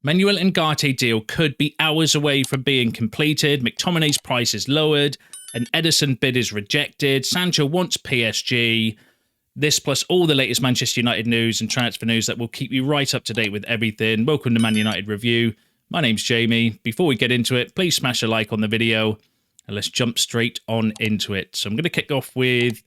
Manuel Ugarte deal could be hours away from being completed. McTominay's price is lowered. An Ederson bid is rejected. Sancho wants PSG. This plus all the latest Manchester United news and transfer news that will keep you right up to date with everything. Welcome to Man United Review. My name's Jamie. Before we get into it, please smash a like on the video and let's jump straight on into it. So I'm going to kick off with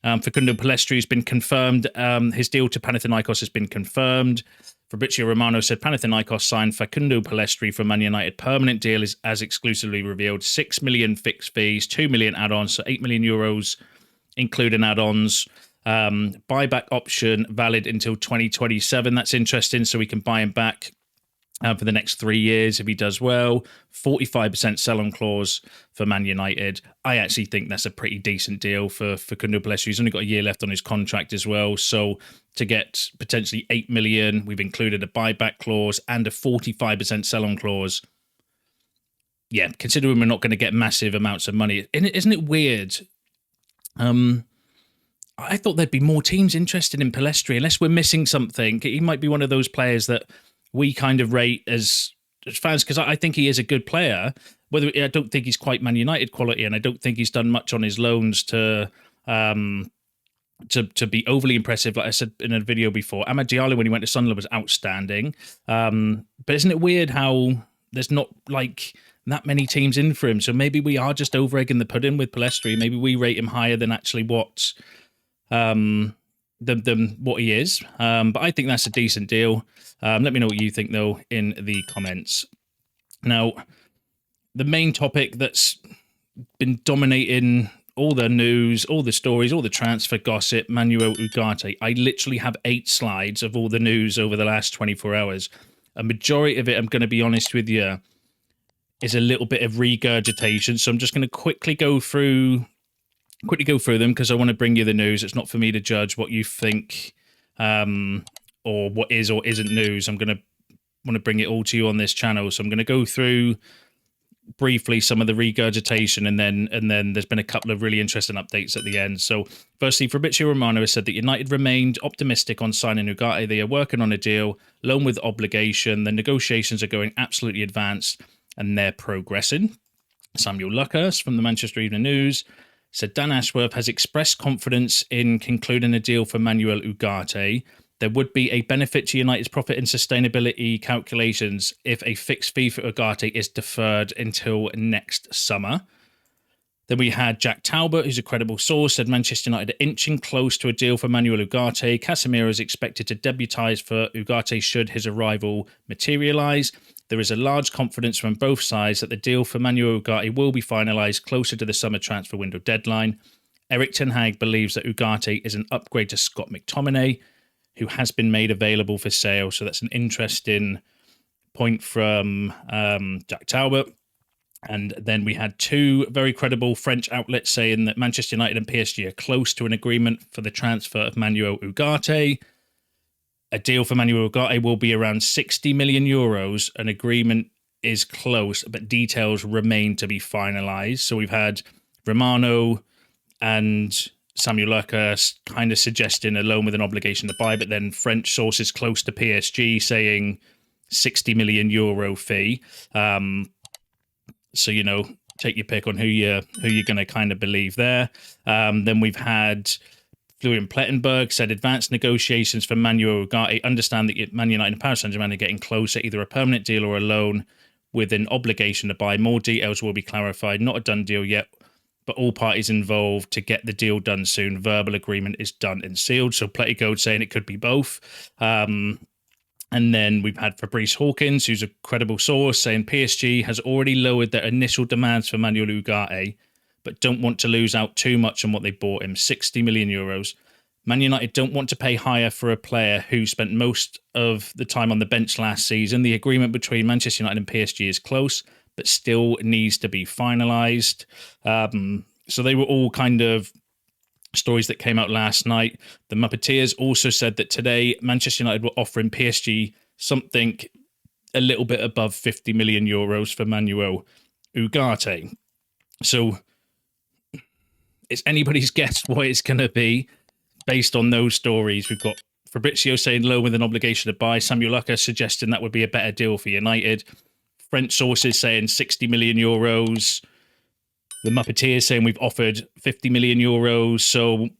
Facundo Pellistri has been confirmed. His deal to Panathinaikos has been confirmed. Fabrizio Romano said Panathinaikos signed Facundo Pellistri for Man United. Permanent deal is as exclusively revealed. 6 million fixed fees, 2 million add-ons, so 8 million euros including add-ons. Buyback option valid until 2027. That's interesting. So we can buy him back for the next 3 years if he does well. 45% sell-on clause for Man United. I actually think that's a pretty decent deal for Facundo Pellistri. He's only got a year left on his contract as well. So to get potentially 8 million, we've included a buyback clause and a 45% sell-on clause. Yeah, considering we're not going to get massive amounts of money. Isn't it weird? I thought there'd be more teams interested in Pellistri, unless we're missing something. He might be one of those players that we kind of rate as fans, because I think he is a good player. I don't think he's quite Man United quality, and I don't think he's done much on his loans to be overly impressive. Like I said in a video before, Amad Diallo when he went to Sunderland was outstanding. But isn't it weird how there's not like that many teams in for him? So maybe we are just over egging the pudding with Pellistri. Maybe we rate him higher than actually what what he is. But I think that's a decent deal. Let me know what you think though in the comments. Now, the main topic that's been dominating all the news, all the stories, all the transfer gossip, Manuel Ugarte. I literally have 8 slides of all the news over the last 24 hours. A majority of it, I'm going to be honest with you, is a little bit of regurgitation. So I'm just going to quickly go through them because I want to bring you the news. It's not for me to judge what you think or what is or isn't news. I'm going to want to bring it all to you on this channel. So I'm going to go through briefly some of the regurgitation, and then there's been a couple of really interesting updates at the end. So firstly, Fabrizio Romano has said that United remained optimistic on signing Ugarte. They are working on a deal, loan with obligation. The negotiations are going absolutely advanced and they're progressing. Samuel Luckhurst from the Manchester Evening News said Dan Ashworth has expressed confidence in concluding a deal for Manuel Ugarte. There would be a benefit to United's profit and sustainability calculations if a fixed fee for Ugarte is deferred until next summer. Then we had Jack Talbot, who's a credible source, said Manchester United are inching close to a deal for Manuel Ugarte. Casemiro is expected to debutise for Ugarte should his arrival materialise. There is a large confidence from both sides that the deal for Manuel Ugarte will be finalised closer to the summer transfer window deadline. Eric Ten Hag believes that Ugarte is an upgrade to Scott McTominay, who has been made available for sale. So that's an interesting point from Jack Talbot. And then we had 2 very credible French outlets saying that Manchester United and PSG are close to an agreement for the transfer of Manuel Ugarte. A deal for Manuel Ugarte will be around 60 million euros. An agreement is close, but details remain to be finalised. So we've had Romano and Samuel Luckhurst kind of suggesting a loan with an obligation to buy, but then French sources close to PSG saying 60 million euro fee. So, take your pick on who you're going to kind of believe there. Then we've had Florian Plettenberg said advanced negotiations for Manuel Ugarte. Understand that Man United and Paris Saint-Germain are getting closer, either a permanent deal or a loan with an obligation to buy. More details will be clarified. Not a done deal yet, but all parties involved to get the deal done soon. Verbal agreement is done and sealed. So Plettenberg saying it could be both. And then we've had Fabrice Hawkins, who's a credible source, saying PSG has already lowered their initial demands for Manuel Ugarte, but don't want to lose out too much on what they bought him, 60 million euros. Man United don't want to pay higher for a player who spent most of the time on the bench last season. The agreement between Manchester United and PSG is close, but still needs to be finalised. So they were all kind of stories that came out last night. The Muppeteers also said that today Manchester United were offering PSG something a little bit above 50 million euros for Manuel Ugarte. So it's anybody's guess what it's going to be based on those stories. We've got Fabrizio saying low with an obligation to buy. Samuel Ugarte suggesting that would be a better deal for United. French sources saying 60 million euros. The Muppeteers saying we've offered 50 million euros. So,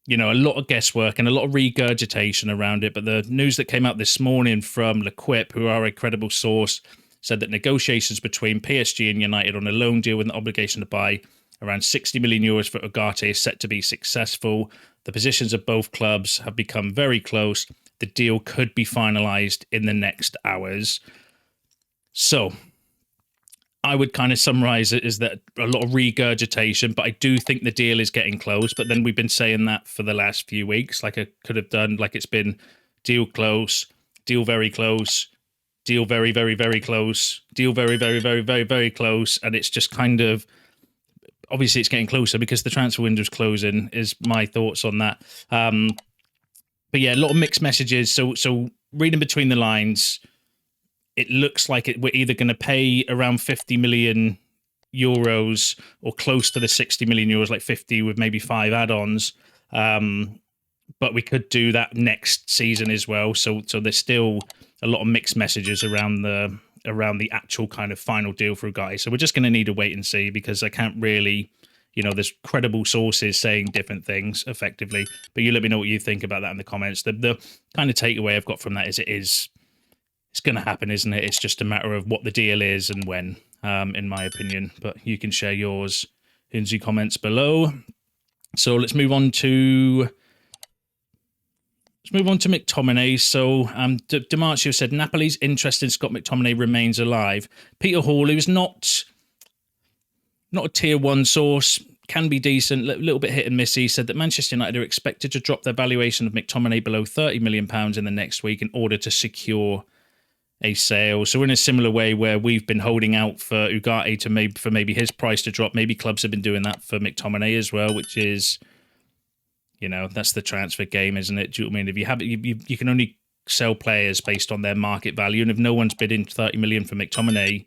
you know, a lot of guesswork and a lot of regurgitation around it. But the news that came out this morning from L'Equipe, who are a credible source, said that negotiations between PSG and United on a loan deal with an obligation to buy around 60 million euros for Ugarte is set to be successful. The positions of both clubs have become very close. The deal could be finalised in the next hours. So I would kind of summarise it as that a lot of regurgitation, but I do think the deal is getting close. But then we've been saying that for the last few weeks, like I could have done, like it's been deal close, deal very close, deal very, very, very close, deal very, very, very, very, very close. And it's just kind of, obviously it's getting closer because the transfer window's closing, is my thoughts on that. But yeah, a lot of mixed messages. So reading between the lines, it looks like we're either going to pay around 50 million euros or close to the 60 million euros, like 50 with maybe 5 add-ons. But we could do that next season as well. So there's still a lot of mixed messages around the actual kind of final deal for Ugarte. So we're just going to need to wait and see, because I can't really, you know, there's credible sources saying different things effectively. But you let me know what you think about that in the comments. The kind of takeaway I've got from that is it's going to happen, isn't it? It's just a matter of what the deal is and when, in my opinion. But you can share yours in the comments below. So let's move on to McTominay. So Demarcio said Napoli's interest in Scott McTominay remains alive. Peter Hall, who's not a tier 1 source, can be decent, a little bit hit and miss. He said that Manchester United are expected to drop their valuation of McTominay below £30 million in the next week in order to secure a sale. So in a similar way where we've been holding out for Ugarte for maybe his price to drop, maybe clubs have been doing that for McTominay as well, which is, you know, that's the transfer game, isn't it? Do you know what I mean? If you have you can only sell players based on their market value, and if no one's bidding 30 million for McTominay,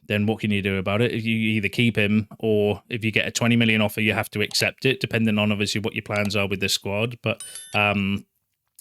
then what can you do about it? If you either keep him, or if you get a 20 million offer, you have to accept it, depending on obviously what your plans are with the squad. But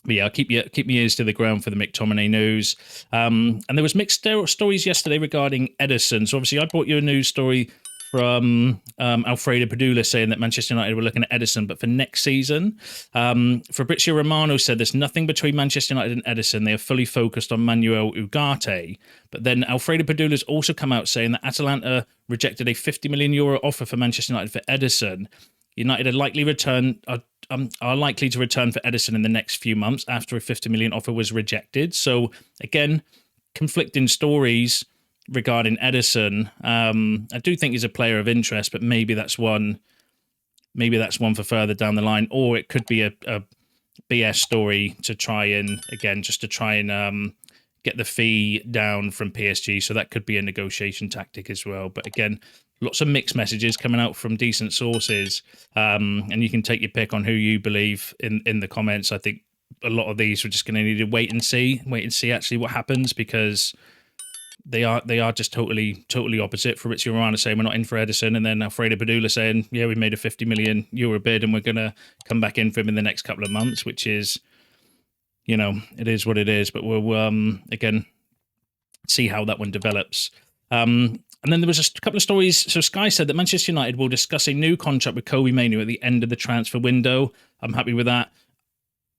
yeah, I'll keep my ears to the ground for the McTominay news. And there was mixed stories yesterday regarding Ederson. So obviously I brought you a news story from Alfredo Padula saying that Manchester United were looking at Ederson, but for next season. Fabrizio Romano said there's nothing between Manchester United and Ederson. They are fully focused on Manuel Ugarte. But then Alfredo Padula's also come out saying that Atalanta rejected a €50 million offer for Manchester United for Ederson. United are likely to return for Ederson in the next few months after a 50 million offer was rejected. So again, conflicting stories regarding Ederson. I do think he's a player of interest, but maybe that's one for further down the line, or it could be a BS story to try and get the fee down from PSG. So that could be a negotiation tactic as well. But again, lots of mixed messages coming out from decent sources, and you can take your pick on who you believe in the comments. I think a lot of these we're just going to need to wait and see actually what happens, because they are just totally opposite. Fabrizio Romano saying we're not in for Ederson, and then Alfredo Padula saying, yeah, we made a €50 million bid and we're going to come back in for him in the next couple of months, which is, you know, it is what it is. But we'll again see how that one develops. And then there was a couple of stories. So Sky said that Manchester United will discuss a new contract with Kobbie Mainoo at the end of the transfer window. I'm happy with that.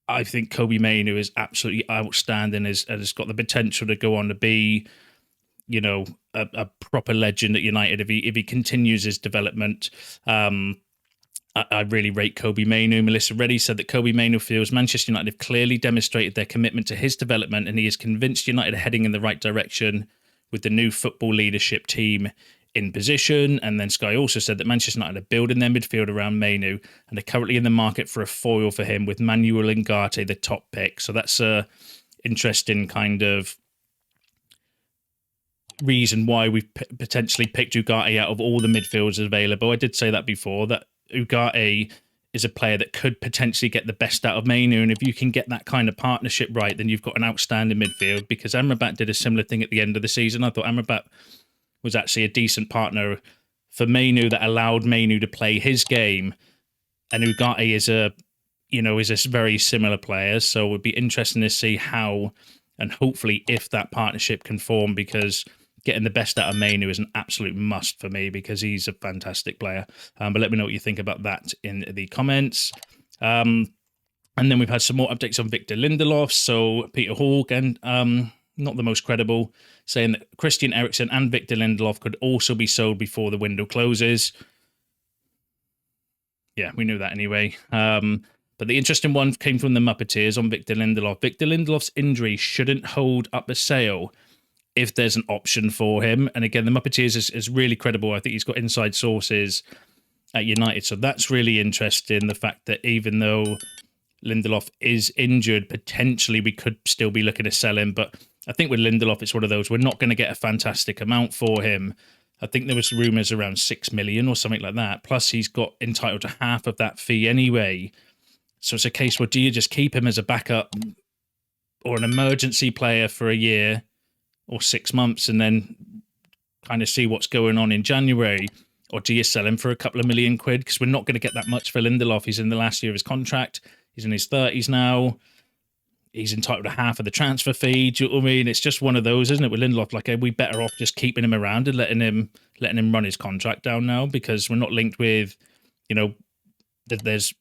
I think Kobbie Mainoo is absolutely outstanding. Has got the potential to go on to be, you know, a proper legend at United if he continues his development. I really rate Kobbie Mainoo. Melissa Reddy said that Kobbie Mainoo feels Manchester United have clearly demonstrated their commitment to his development, and he is convinced United are heading in the right direction with the new football leadership team in position. And then Sky also said that Manchester United are building their midfield around Mainoo and are currently in the market for a foil for him, with Manuel Ugarte the top pick. So that's a interesting kind of reason why we've potentially picked Ugarte out of all the midfielders available. I did say that before, that Ugarte is a player that could potentially get the best out of Mainoo, and if you can get that kind of partnership right, then you've got an outstanding midfield, because Amrabat did a similar thing at the end of the season. I thought Amrabat was actually a decent partner for Mainoo that allowed Mainoo to play his game, and Ugarte is a is a very similar player. So it would be interesting to see how and hopefully if that partnership can form, because getting the best out of Mainoo is an absolute must for me because he's a fantastic player. But let me know what you think about that in the comments. And then we've had some more updates on Victor Lindelof. So Peter Hall, again, not the most credible, saying that Christian Eriksen and Victor Lindelof could also be sold before the window closes. Yeah, we knew that anyway. But the interesting one came from the Muppeteers on Victor Lindelof. Victor Lindelof's injury shouldn't hold up a sale if there's an option for him. And again, the Muppeteers is really credible. I think he's got inside sources at United. So that's really interesting. The fact that even though Lindelof is injured, potentially we could still be looking to sell him. But I think with Lindelof, it's one of those, we're not going to get a fantastic amount for him. I think there was rumours around 6 million or something like that. Plus he's got entitled to half of that fee anyway. So it's a case where do you just keep him as a backup or an emergency player for a year or 6 months and then kind of see what's going on in January? Or do you sell him for a couple of £1 million? Because we're not going to get that much for Lindelof. He's in the last year of his contract. He's in his 30s now. He's entitled to half of the transfer fee. Do you know what I mean? It's just one of those, isn't it, with Lindelof? Like, are we better off just keeping him around and letting him run his contract down now? Because we're not linked with, there's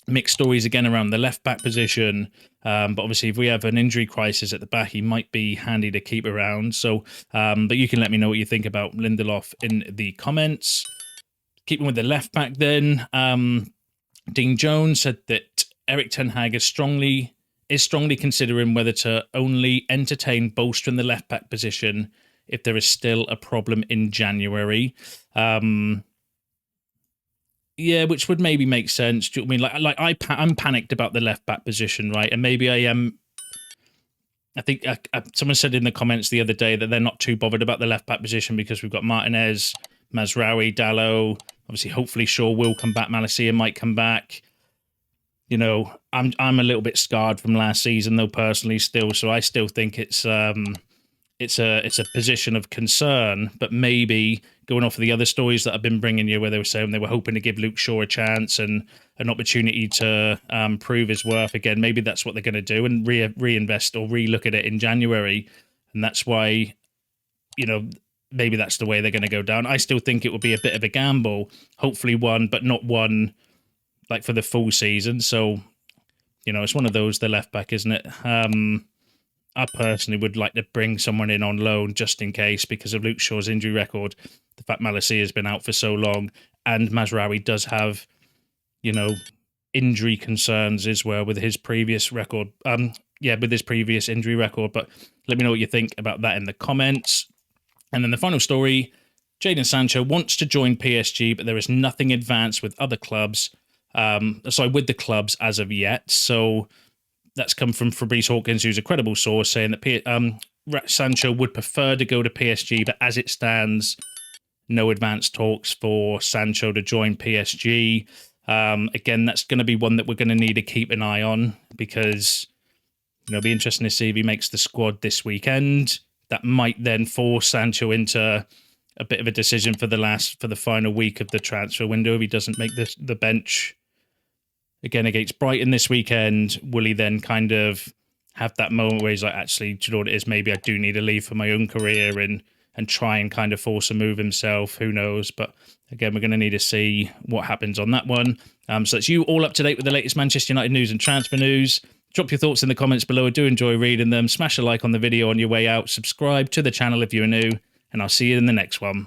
mixed stories again around the left-back position. But obviously, if we have an injury crisis at the back, he might be handy to keep around. So, but you can let me know what you think about Lindelof in the comments. Keeping with the left-back then, Dean Jones said that Erik ten Hag is strongly considering whether to only entertain bolstering the left-back position if there is still a problem in January. Yeah, which would maybe make sense. Do you know what I mean? I'm panicked about the left-back position, right? And maybe I am. I think someone said in the comments the other day that they're not too bothered about the left-back position because we've got Martinez, Mazraoui, Dalot. Obviously, hopefully Shaw will come back. Malacia might come back. I'm a little bit scarred from last season though, personally, still. So I still think it's a position of concern. But maybe going off of the other stories that I've been bringing you, where they were saying they were hoping to give Luke Shaw a chance and an opportunity to prove his worth again. Maybe that's what they're going to do and reinvest or relook at it in January, and that's why, maybe that's the way they're going to go down. I still think it would be a bit of a gamble. Hopefully one, but not one like for the full season. So, it's one of those, the left back, isn't it? I personally would like to bring someone in on loan just in case because of Luke Shaw's injury record. The fact Malacia has been out for so long and Mazraoui does have, injury concerns as well with his previous record. With his previous injury record. But let me know what you think about that in the comments. And then the final story, Jadon Sancho wants to join PSG, but there is nothing advanced with other clubs. With the clubs as of yet. So that's come from Fabrice Hawkins, who's a credible source, saying that Sancho would prefer to go to PSG, but as it stands, no advanced talks for Sancho to join PSG. Again, that's going to be one that we're going to need to keep an eye on because, it'll be interesting to see if he makes the squad this weekend. That might then force Sancho into a bit of a decision for the final week of the transfer window if he doesn't make the bench again against Brighton this weekend. Will he then kind of have that moment where he's like, actually, do you know what it is? Maybe I do need to leave for my own career and try and kind of force a move himself. Who knows? But again, we're going to need to see what happens on that one. So that's you all up to date with the latest Manchester United news and transfer news. Drop your thoughts in the comments below. I do enjoy reading them. Smash a like on the video on your way out. Subscribe to the channel if you're new. And I'll see you in the next one.